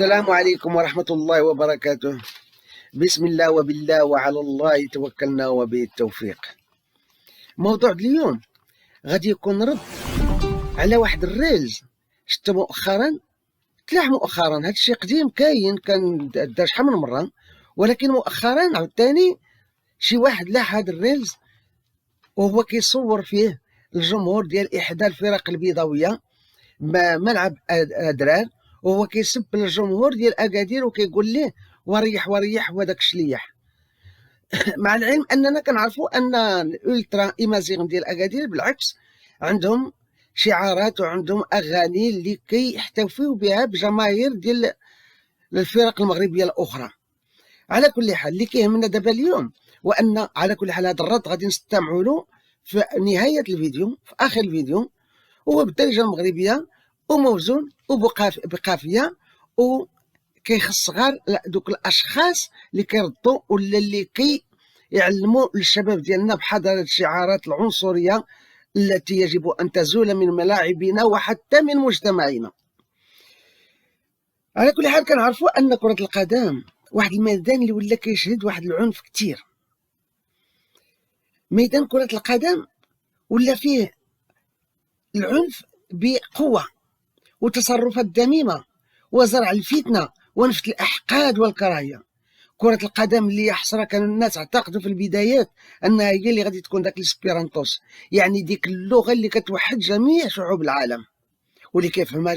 السلام عليكم ورحمة الله وبركاته. بسم الله وبالله وعلى الله توكلنا وبه التوفيق. موضوع اليوم غادي يكون رد على واحد الريلز شفت مؤخرا، تلاح مؤخرا. هذا الشيء قديم كاين، كان دار شحال من مرة، ولكن مؤخرا عاوتاني شي واحد لاح هذا الريلز وهو كيصور فيه الجمهور ديال إحدى الفرق البيضاوية ملعب أدرار، وهو كيسب الجمهور ديال أكادير وكيقول ليه وريح وريح وداك الشليح. مع العلم أننا كنعرفوا أن الأولترا إيمازيغ ديال أكادير بالعكس عندهم شعارات وعندهم أغاني اللي كيحتفيو بها بجماهير ديال الفرق المغربية الأخرى. على كل حال اللي كيهمنا دابا اليوم، وأن على كل حال هذا الرد غادي نستمعوا له في نهاية الفيديو، في آخر الفيديو. هو بالدارجة المغربية وموزون وبقافية، وكيخص غير دوك الاشخاص اللي كيردوا ولا اللي كيعلموا للشباب ديالنا بحذر الشعارات العنصريه التي يجب ان تزول من ملاعبنا وحتى من مجتمعنا. على كل حال كنعرفوا ان كرة القدم واحد الميدان اللي ولا كيشهد واحد العنف كثير. ميدان كرة القدم ولا فيه العنف بقوة وتصرفات ذميمة وزرع الفتنة ونفت الأحقاد والكراهية. كرة القدم اللي يحصرها كانوا الناس اعتقدوا في البدايات أنها هي اللي غادي تكون داك الاسبيرانتوس، يعني ديك اللغة اللي كتوحد جميع شعوب العالم واللي كيفهمها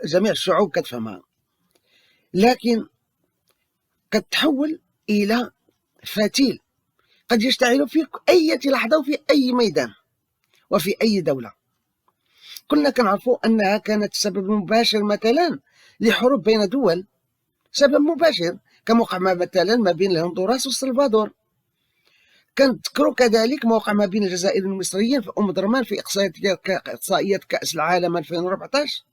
جميع الشعوب كتفهمها، لكن كتحول إلى فتيل قد يشتعل في أي لحظة وفي أي ميدان وفي أي دولة. كنا كنعرفوا أنها كانت سبب مباشر مثلا لحروب بين دول، سبب مباشر كموقع مثلا ما بين الهندوراس والسلفادور. كنذكروا كذلك موقع ما بين الجزائر والمصريين في أم درمان في إقصائيات كأس العالم 2014.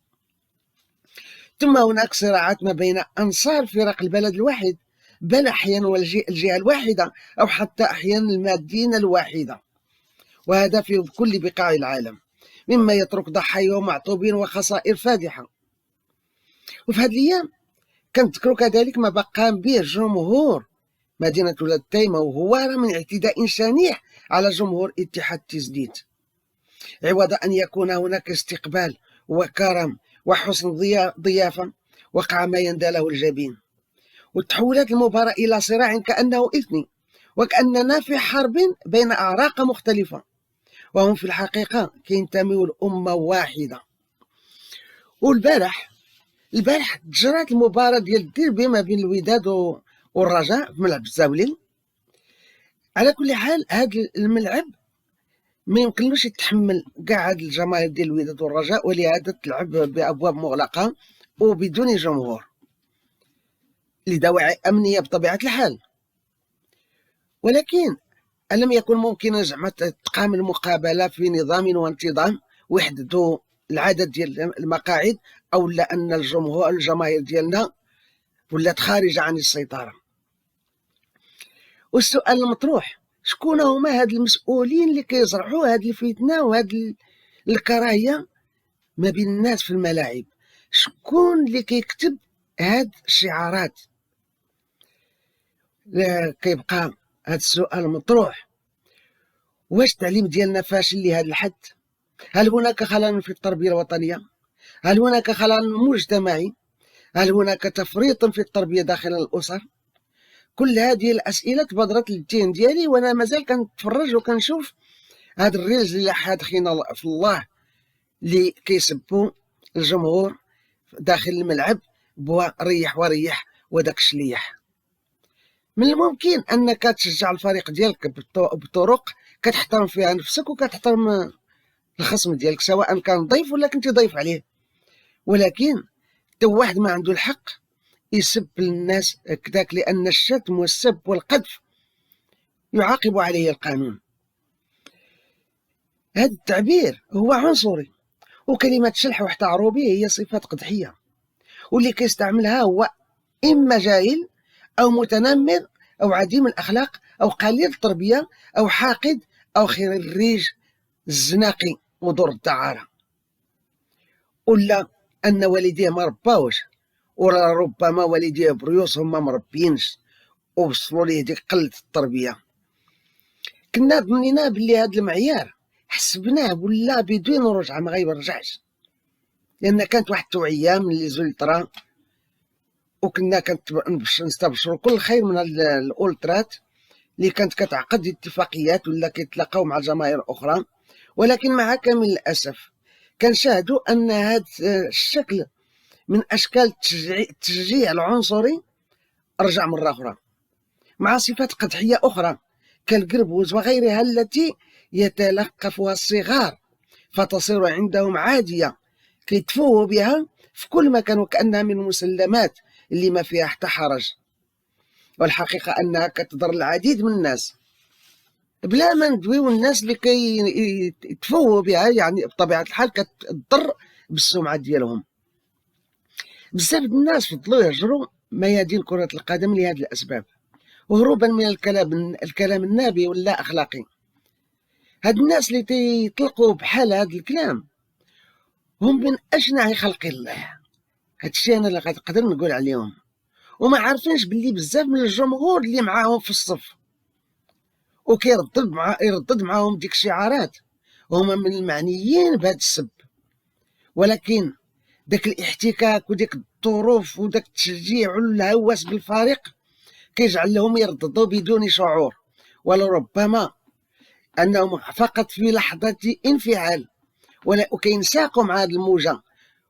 ثم هناك صراعات ما بين أنصار فرق البلد الواحد، بل أحيانا الجهة الواحدة أو حتى أحيانا المدينة الواحدة، وهذا في كل بقاع العالم، مما يترك ضحايا ومعطوبين وخسائر فادحة. وفي هذه الأيام كنذكروا كذلك ما قام به جمهور مدينة ولاد تيمة وهوارة من اعتداء شنيع على جمهور اتحاد تيزنيت، عوض أن يكون هناك استقبال وكرم وحسن ضيافة، وقع ما يندى له الجبين، وتحولت المباراة إلى صراع كأنه إثني، وكأننا في حرب بين أعراق مختلفة، وهم في الحقيقة كينتميوا لأمة واحدة. والبارح تجرات المباراة ديال الديربي ما بين الوداد والرجاء في ملعب الزاولي. على كل حال هذا الملعب ما يمكنلوش يتحمل كاع هاد الجماهير ديال الوداد والرجاء، ولهذا تلعب بأبواب مغلقة وبدون جمهور لدواعي أمنية بطبيعة الحال. ولكن ألم يكن ممكنا زعما تقام المقابلة في نظام وانتظام ويحددوا العدد ديال المقاعد، أو لا أن الجماهير ديالنا ولات خارجة عن السيطرة؟ والسؤال المطروح، شكون هما هاد المسؤولين اللي كيزرعوا هاد الفتنة وهاد الكراهية ما بين الناس في الملاعب؟ شكون اللي كيكتب هاد الشعارات؟ كيبقى هاد السؤال مطروح. واش التعليم ديالنا فاشل لهذا الحد؟ هل هناك خلل في التربية الوطنية؟ هل هناك خلل مجتمعي؟ هل هناك تفريط في التربية داخل الأسر؟ كل هذه الأسئلة تبادرت للذهن ديالي وأنا مازال كنتفرج وكنشوف هاد الريلز اللي حاد خينا في الله اللي كيسبوا الجمهور داخل الملعب بوريح وريح وداك الشليح. من الممكن أنك تشجع الفريق ديالك بطرق كتحترم فيها نفسك وكتحترم الخصم ديالك، سواء كان ضيف ولا كنتي ضيف عليه، ولكن حتى واحد ما عنده الحق يسب الناس هكذاك، لأن الشتم والسب والقذف يعاقب عليه القانون. هذا التعبير هو عنصري، وكلمة شلح وحتى عروبية هي صفات قدحية، واللي كيستعملها هو إما جاهل أو متنمر أو عديم الأخلاق أو قليل التربية أو حاقد أو خريج الزناقي ودور الدعارة، ولا أن والديه ما رباوش، ولا ربما والديه بريوسهم ما مربينش ووصلوا ليه ديك قلة التربية. كنا ظنينا بلي هذا المعيار حسبناه ولا بدون رجعة ما غيرجعش، لأن كانت واحد التوعية من لي زولترا، وكنا نستبشروا كل خير من الأولترات اللي كانت كتعقد اتفاقيات ولا كيتلاقاو مع جماهير أخرى. ولكن مع كامل الأسف كنشاهدوا أن هذا الشكل من أشكال التشجيع العنصري رجع مرة أخرى مع صفات قدحية أخرى كالقربوز وغيرها التي يتلقفها الصغار فتصير عندهم عادية كيتفوهوا بها في كل مكان وكأنها من المسلمات اللي ما فيها حتى حرج. والحقيقة أنها كتضر العديد من الناس بلا ما ندويو الناس اللي كيتفوهوا بها، يعني بطبيعة الحال كتضر بالسمعة ديالهم. بزاف الناس فضلوا يهجروا ميادين كرة القدم لهذه الأسباب، وهروبا من الكلام النابي ولا أخلاقي. هاد الناس اللي تيطلقوا بحال هاد الكلام هم من أشنع خلق الله، هادشي أنا اللي غنقدر نقول عليهم، وما عارفينش باللي بزاف من الجمهور اللي معاهم في الصف وكيردد معاهم ديك الشعارات هما من المعنيين بهذا السب. ولكن داك الاحتكاك وديك الظروف وداك التشجيع والهوس بالفريق كيجعل لهم يرددوا بدون شعور، ولربما انهم فقط في لحظه انفعال وكينساقوا مع هذه الموجه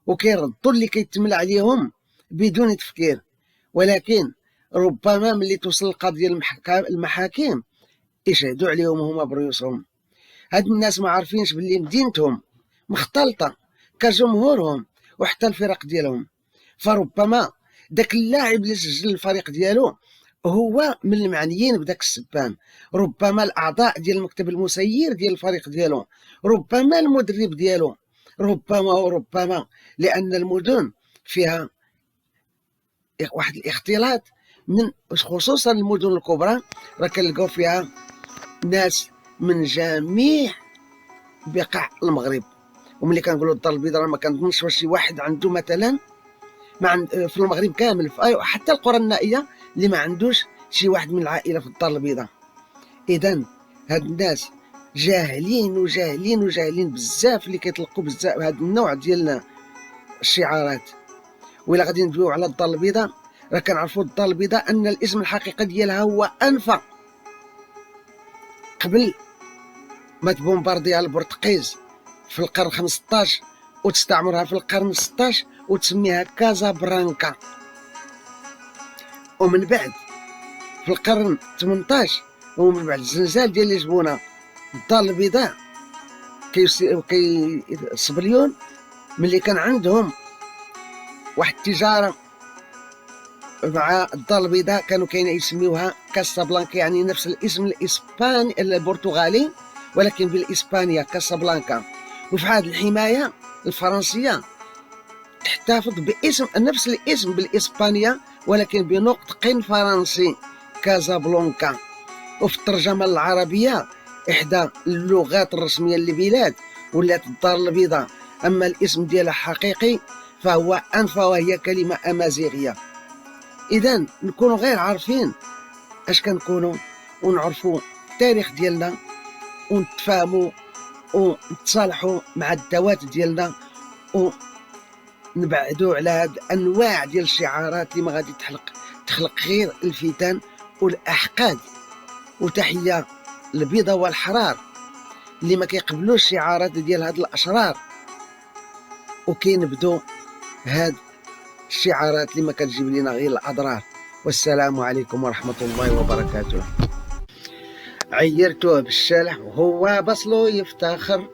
وكيردوا اللي كيتمل عليهم بدون تفكير. ولكن ربما ملي توصل القضيه المحاكم يشهدوا عليهم هما بريوسهم. هاد الناس ما عارفينش باللي مدينتهم مختلطه كجمهورهم وحتى الفرق ديالهم، فربما داك اللاعب اللي سجل الفريق ديالو هو من المعنيين بداك السبان، ربما الاعضاء ديال المكتب المسير ديال الفريق ديالو، ربما المدرب ديالو، ربما لان المدن فيها واحد الاختلاط من خصوصا المدن الكبرى راه كنلقاو فيها ناس من جميع بقاع المغرب. وملي كنقولوا الدار البيضاء راه ما كنظنش واش شي واحد عنده مثلا في المغرب كامل حتى القرى النائيه اللي ما عندوش شي واحد من العائله في الدار البيضاء. اذا هاد الناس جاهلين بزاف اللي كيطلقوا بزاف هاد النوع ديال الشعارات. وإلا غادي ندويو على الدار البيضاء راه كنعرفوا الدار البيضاء ان الاسم الحقيقي ديالها هو أنفا، قبل ما تبومبارديها البرتقيز في القرن 15 وتستعمرها في القرن 16 وتسميها كازابلانكا، ومن بعد في القرن 18 ومن بعد الزلزال ديال لشبونه الدار البيضاء سبليون ملي كان عندهم واحد التجاره مع الدار البيضاء كانوا يسميوها كاسابلانكا، يعني نفس الاسم الاسباني البرتغالي ولكن بالاسبانيه كاسابلانكا. وفي هذه الحمايه الفرنسيه تحتفظ باسم نفس الاسم بالاسبانيه ولكن بنطق فرنسي كازابلانكا. وفي الترجمه العربيه احدى اللغات الرسميه للبلاد ولات الدار البيضاء، اما الاسم ديالها حقيقي فهو أنفا وهي كلمه امازيغيه. اذا نكونوا غير عارفين اش كنكونوا ونعرفوا التاريخ ديالنا ونتفاهموا ونتصالحوا مع الذوات ديالنا ونبعدوا على هاد انواع ديال الشعارات اللي ما غادي تخلق غير الفتن والاحقاد. وتحيه البيضة والحرار اللي ما كيقبلوش الشعارات ديال هاد الاشرار وكينبدوا هاد الشعارات اللي ما كتجيب لنا غير الاضرار. والسلام عليكم ورحمه الله وبركاته. عيرتوه بالشلح وهو بصلو يفتخر،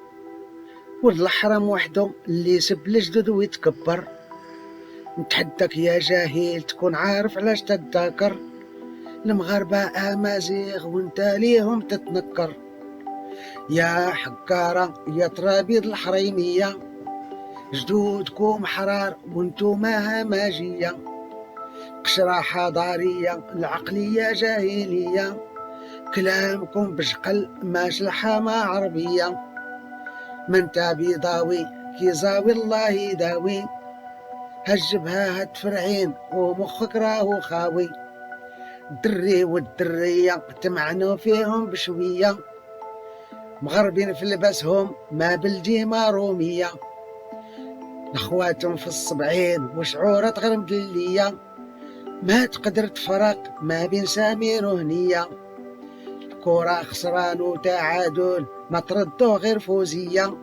والحرام وحده اللي سب الجدود ويتكبر. نتحداك يا جاهل تكون عارف علاش تتذاكر، المغاربة امازيغ وانت ليهم تتنكر. يا حكارة يا ترابيض الحريمية، جدودكم حرار وانتوما هماجية. قشرة حضارية العقلية جاهلية، كلامكم بشقل ما شلحة ما عربية. من تا بيضاوي كيزاوي الله يداوي، هجبها هتفرعين ومخك راهو خاوي. الدري والدرية تمعنوا فيهم بشوية، مغربين في لباسهم ما بالجيمة رومية، اخواتهم في السبعين وشعورات غير مدلية، ما تقدر تفرق ما بين سمير وهنية. الكورة خسران وتعادل ما تردوه غير فوزية،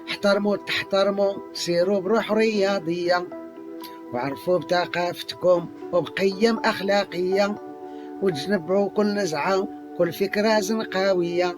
احترموا تحترموا سيروا بروح رياضية، وعرفوا بثقافتكم وبقيم أخلاقية، وتجنبوا كل نزعة كل فكرة زنقاوية.